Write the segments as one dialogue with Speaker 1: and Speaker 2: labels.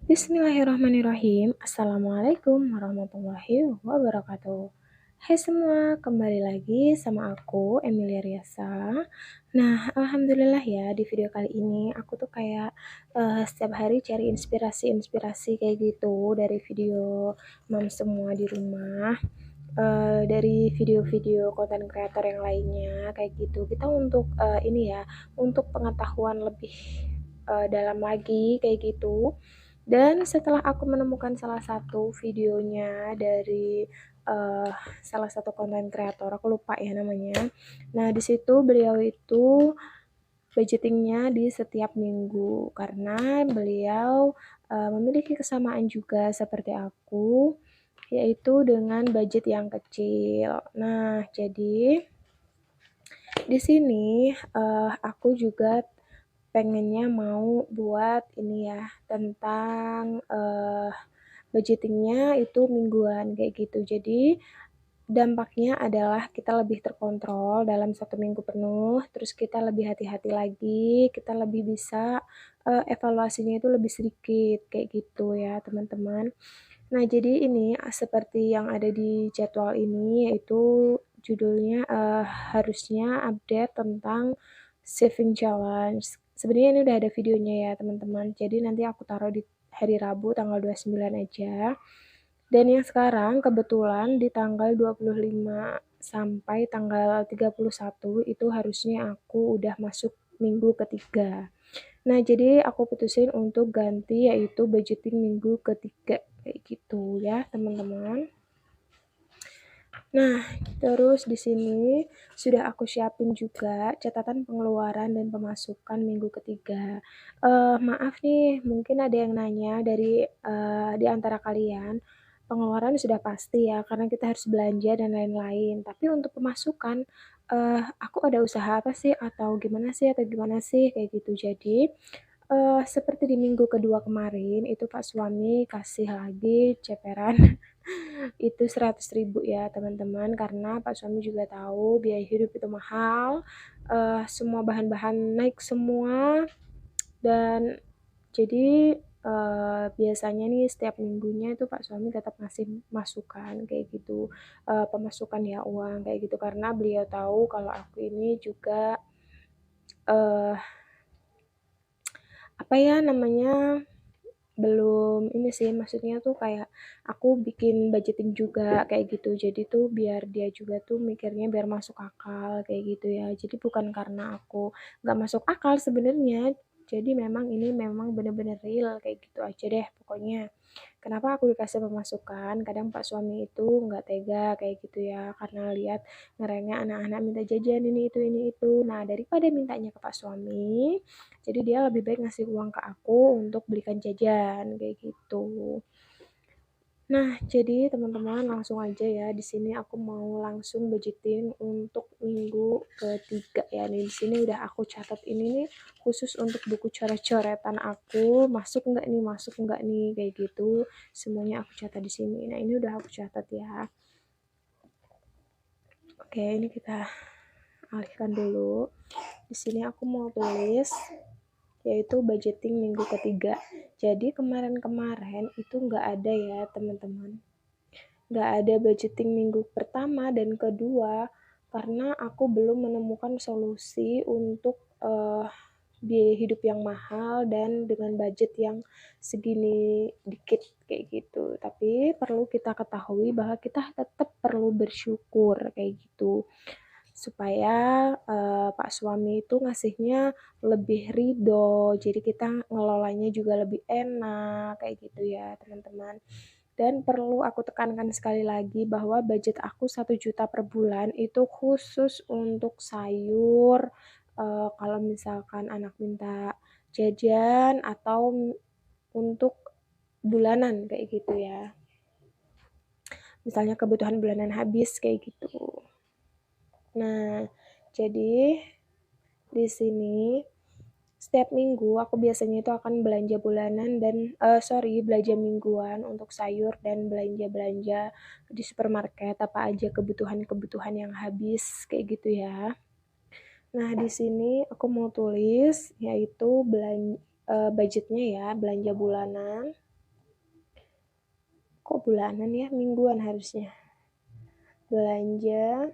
Speaker 1: Bismillahirrahmanirrahim. Assalamualaikum warahmatullahi wabarakatuh. Hai semua, kembali lagi sama aku Emilia Riasa. Nah, alhamdulillah ya di video kali ini aku tuh kayak setiap hari cari inspirasi-inspirasi kayak gitu dari video mam semua di rumah. Dari video-video konten kreator yang lainnya kayak gitu. Kita untuk ini ya, untuk pengetahuan lebih dalam lagi kayak gitu. Dan setelah aku menemukan salah satu videonya dari uh, salah satu konten kreator, aku lupa ya namanya. Nah, di situ beliau itu budgetingnya di setiap minggu karena beliau memiliki kesamaan juga seperti aku, yaitu dengan budget yang kecil. Nah, jadi di sini aku juga pengennya mau buat ini ya tentang budgetingnya itu mingguan kayak gitu. Jadi dampaknya adalah kita lebih terkontrol dalam satu minggu penuh, terus kita lebih hati-hati lagi, kita lebih bisa evaluasinya itu lebih sedikit kayak gitu ya teman-teman. Nah, jadi ini seperti yang ada di jadwal ini yaitu judulnya harusnya update tentang saving challenge. Sebenarnya ini udah ada videonya ya, teman-teman. Jadi nanti aku taruh di hari Rabu tanggal 29 aja. Dan yang sekarang kebetulan di tanggal 25 sampai tanggal 31 itu harusnya aku udah masuk minggu ketiga. Nah, jadi aku putusin untuk ganti yaitu budgeting minggu ketiga kayak gitu ya, teman-teman. Nah, terus di sini sudah aku siapin juga catatan pengeluaran dan pemasukan minggu ketiga. Maaf nih, mungkin ada yang nanya dari di antara kalian, pengeluaran sudah pasti ya, karena kita harus belanja dan lain-lain. Tapi untuk pemasukan, aku ada usaha apa sih atau gimana sih kayak gitu. Jadi seperti di minggu kedua kemarin itu Pak suami kasih lagi ceperan itu 100.000 ya teman-teman, karena Pak suami juga tahu biaya hidup itu mahal, semua bahan-bahan naik semua, dan jadi biasanya nih setiap minggunya itu Pak suami tetap ngasih masukan kayak gitu, pemasukan ya uang kayak gitu, karena beliau tahu kalau aku ini juga eh, apa ya namanya, belum ini sih, maksudnya tuh kayak aku bikin budgeting juga kayak gitu. Jadi tuh biar dia juga tuh mikirnya biar masuk akal kayak gitu ya. Jadi bukan karena aku nggak masuk akal sebenarnya. Jadi memang ini memang bener-bener real kayak gitu aja deh pokoknya. Kenapa aku dikasih pemasukan? Kadang Pak suami itu nggak tega kayak gitu ya, karena lihat ngerengek anak-anak minta jajan ini itu. Nah, daripada mintanya ke Pak suami, jadi dia lebih baik ngasih uang ke aku untuk belikan jajan kayak gitu. Nah, jadi teman-teman langsung aja ya. Di sini aku mau langsung budgeting untuk minggu ketiga ya. Nih di sini udah aku catat ini nih khusus untuk buku coret-coretan aku, masuk nggak nih kayak gitu. Semuanya aku catat di sini. Nah, ini udah aku catat ya. Oke, ini kita alihkan dulu. Di sini aku mau tulis yaitu budgeting minggu ketiga. Jadi kemarin-kemarin itu nggak ada ya teman-teman. Nggak ada budgeting minggu pertama dan kedua karena aku belum menemukan solusi untuk biaya hidup yang mahal dan dengan budget yang segini dikit kayak gitu. Tapi perlu kita ketahui bahwa kita tetap perlu bersyukur kayak gitu supaya Pak suami itu ngasihnya lebih ridho, jadi kita ngelolanya juga lebih enak kayak gitu ya teman-teman. Dan perlu aku tekankan sekali lagi bahwa budget aku 1 juta per bulan itu khusus untuk sayur, kalau misalkan anak minta jajan atau untuk bulanan kayak gitu ya. Misalnya kebutuhan bulanan habis kayak gitu. Nah, jadi di sini setiap minggu aku biasanya itu akan belanja bulanan dan belanja mingguan untuk sayur dan belanja-belanja di supermarket apa aja kebutuhan-kebutuhan yang habis kayak gitu ya. Nah, di sini aku mau tulis yaitu budgetnya ya, belanja bulanan. kok bulanan ya, mingguan harusnya. Belanja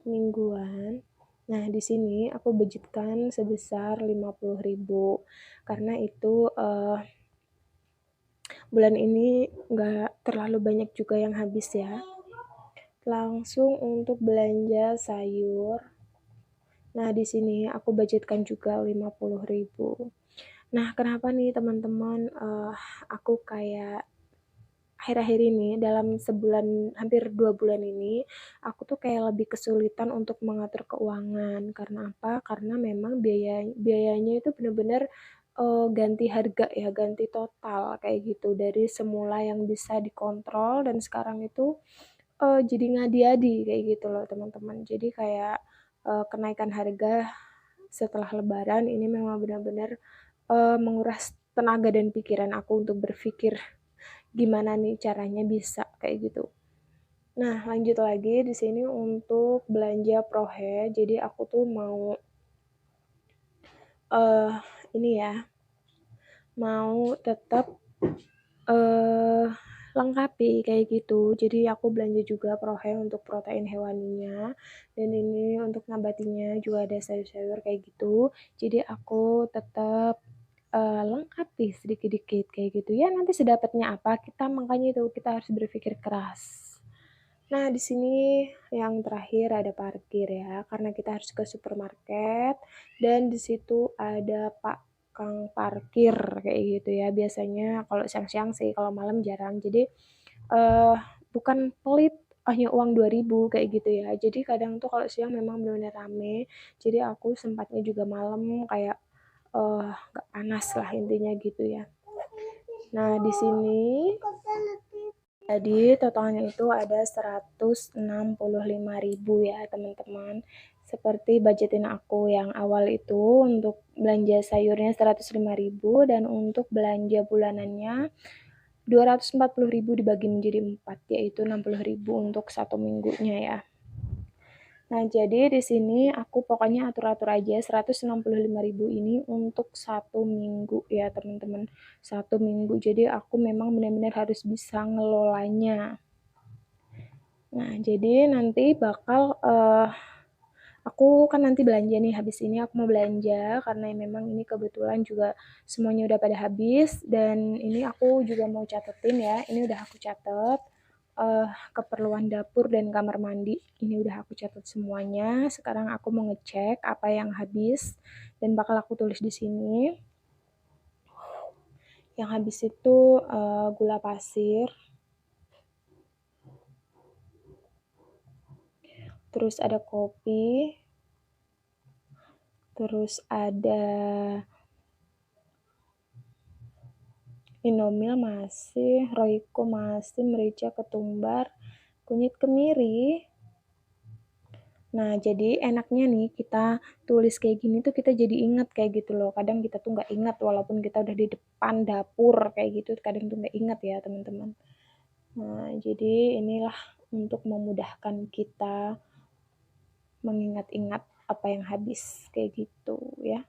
Speaker 1: mingguan. Nah, di sini aku budgetkan sebesar 50.000 karena itu bulan ini nggak terlalu banyak juga yang habis ya. Langsung untuk belanja sayur. Nah, di sini aku budgetkan juga 50.000. Nah, kenapa nih teman-teman aku kayak akhir-akhir ini dalam sebulan hampir 2 bulan ini aku tuh kayak lebih kesulitan untuk mengatur keuangan. Karena apa? Karena memang biayanya itu benar-benar ganti harga ya, ganti total kayak gitu. Dari semula yang bisa dikontrol dan sekarang itu jadi ngadi-adi kayak gitu loh teman-teman. Jadi kayak kenaikan harga setelah lebaran ini memang benar-benar menguras tenaga dan pikiran aku untuk berpikir gimana nih caranya bisa kayak gitu. Nah, lanjut lagi di sini untuk belanja prohe. Jadi aku tuh mau eh ini ya, mau tetap eh lengkapi kayak gitu. Jadi aku belanja juga prohe untuk protein hewaninya dan ini untuk nabatinya juga ada sayur-sayur kayak gitu. Jadi aku tetap lengkapi sedikit-dikit kayak gitu. Ya nanti sedapatnya apa kita makanya itu kita harus berpikir keras. Nah, di sini yang terakhir ada parkir ya, karena kita harus ke supermarket dan di situ ada Pak Kang parkir kayak gitu ya. Biasanya kalau siang-siang sih, kalau malam jarang. Jadi eh bukan pelit hanya uang 2.000 kayak gitu ya. Jadi kadang tuh kalau siang memang benar-benar rame. Jadi aku sempatnya juga malam kayak nggak panas lah intinya gitu ya. Nah, di sini jadi totalnya itu ada 165.000 ya teman-teman. Seperti budgetin aku yang awal itu untuk belanja sayurnya 105.000 dan untuk belanja bulanannya 240.000 dibagi menjadi 4 yaitu 60.000 untuk 1 minggunya ya. Nah, jadi di sini aku pokoknya atur-atur aja 165.000 ini untuk 1 minggu ya, teman-teman. 1 minggu. Jadi aku memang benar-benar harus bisa ngelolanya. Nah, jadi nanti bakal aku kan nanti belanja nih habis ini aku mau belanja karena memang ini kebetulan juga semuanya udah pada habis dan ini aku juga mau catetin ya. Ini udah aku catet keperluan dapur dan kamar mandi. Ini udah aku catat semuanya. Sekarang aku mau ngecek apa yang habis dan bakal aku tulis di sini. Yang habis itu gula pasir, terus ada kopi, terus ada Indomil masih, Royco masih, merica, ketumbar, kunyit kemiri. Nah, jadi enaknya nih kita tulis kayak gini tuh kita jadi ingat kayak gitu loh. Kadang kita tuh nggak ingat walaupun kita udah di depan dapur kayak gitu, kadang tuh nggak ingat ya teman-teman. Nah, jadi inilah untuk memudahkan kita mengingat-ingat apa yang habis kayak gitu ya.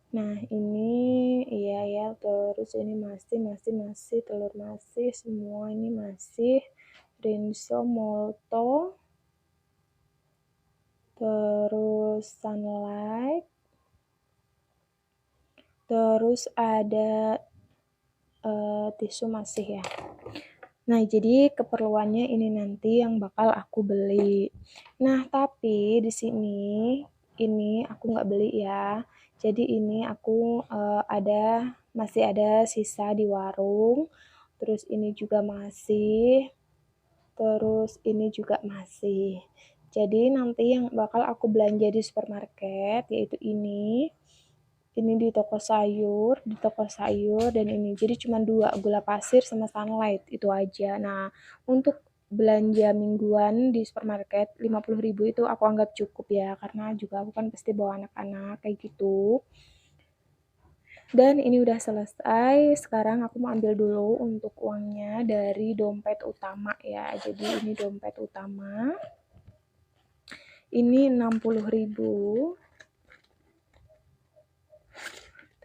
Speaker 1: Nah, ini iya ya, terus ini masih, telur masih, semua ini masih, Rinso, Molto, terus Sunlight, terus ada tisu masih ya. Nah, jadi keperluannya ini nanti yang bakal aku beli. Nah, tapi di sini ini aku nggak beli ya. Jadi ini aku masih ada sisa di warung. Terus ini juga masih. Terus ini juga masih. Jadi nanti yang bakal aku belanja di supermarket yaitu ini di toko sayur dan ini. Jadi cuma 2, gula pasir sama Sunlight itu aja. Nah, untuk belanja mingguan di supermarket 50.000 itu aku anggap cukup ya karena juga aku kan pasti bawa anak-anak kayak gitu. Dan ini udah selesai. Sekarang aku mau ambil dulu untuk uangnya dari dompet utama ya. Jadi ini dompet utama. Ini 60.000.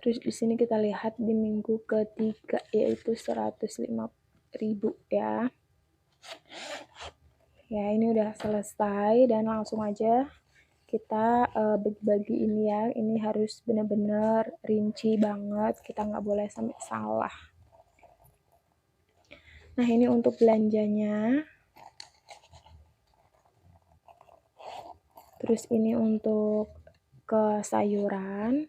Speaker 1: Terus di sini kita lihat di minggu ketiga yaitu 105.000 ya. Ya, ini udah selesai dan langsung aja kita bagi-bagi ini ya. Ini harus benar-benar rinci banget, kita nggak boleh sampai salah. Nah, ini untuk belanjanya. Terus ini untuk ke sayuran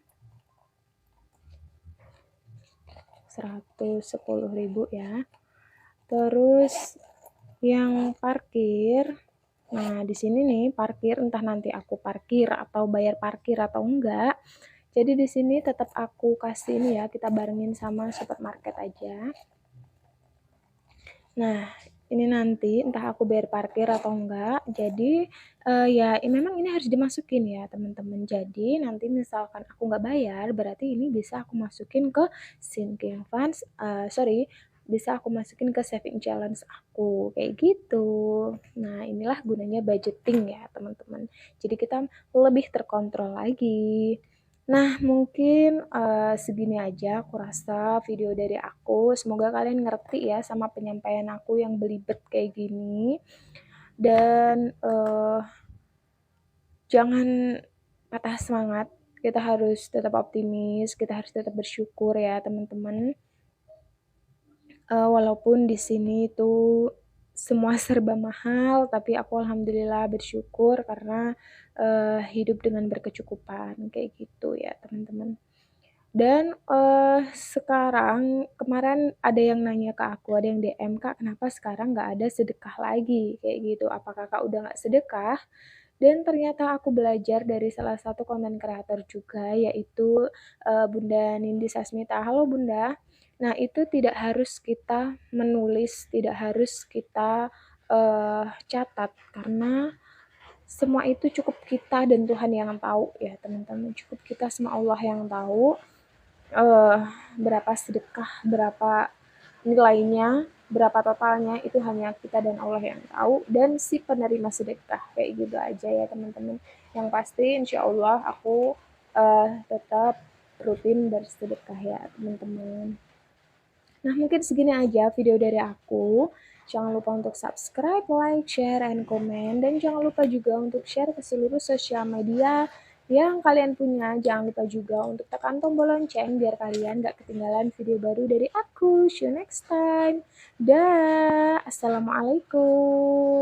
Speaker 1: 110.000 ya. Terus yang parkir, nah di sini nih parkir, entah nanti aku parkir atau bayar parkir atau enggak. Jadi di sini tetap aku kasih ini ya, kita barengin sama supermarket aja. Nah, ini nanti entah aku bayar parkir atau enggak. Jadi ya memang ini harus dimasukin ya teman-teman. Jadi nanti misalkan aku nggak bayar, berarti ini bisa aku masukin ke sinking funds, bisa aku masukin ke saving challenge aku kayak gitu. Nah, inilah gunanya budgeting ya teman-teman. Jadi kita lebih terkontrol lagi. Nah, mungkin segini aja aku rasa video dari aku. Semoga kalian ngerti ya sama penyampaian aku yang belibet kayak gini. Dan jangan patah semangat. Kita harus tetap optimis, kita harus tetap bersyukur ya teman-teman. Walaupun di sini tuh semua serba mahal, tapi aku alhamdulillah bersyukur karena hidup dengan berkecukupan kayak gitu ya teman-teman. Dan sekarang kemarin ada yang nanya ke aku, ada yang DM, "Kak, kenapa sekarang nggak ada sedekah lagi?" Kayak gitu. "Apa Kakak udah nggak sedekah?" Dan ternyata aku belajar dari salah satu konten kreator juga, yaitu Bunda Nindi Sasmita. Halo Bunda. Nah, itu tidak harus kita menulis, tidak harus kita catat, karena semua itu cukup kita dan Tuhan yang tahu ya teman-teman. Cukup kita sama Allah yang tahu eh berapa sedekah, berapa nilainya, berapa totalnya, itu hanya kita dan Allah yang tahu, dan si penerima sedekah. Kayak gitu aja ya teman-teman. Yang pasti insya Allah aku tetap rutin bersedekah ya teman-teman. Nah, mungkin segini aja video dari aku. Jangan lupa untuk subscribe, like, share, and comment. Dan jangan lupa juga untuk share ke seluruh sosial media yang kalian punya. Jangan lupa juga untuk tekan tombol lonceng biar kalian gak ketinggalan video baru dari aku. See you next time. Dah. Assalamualaikum.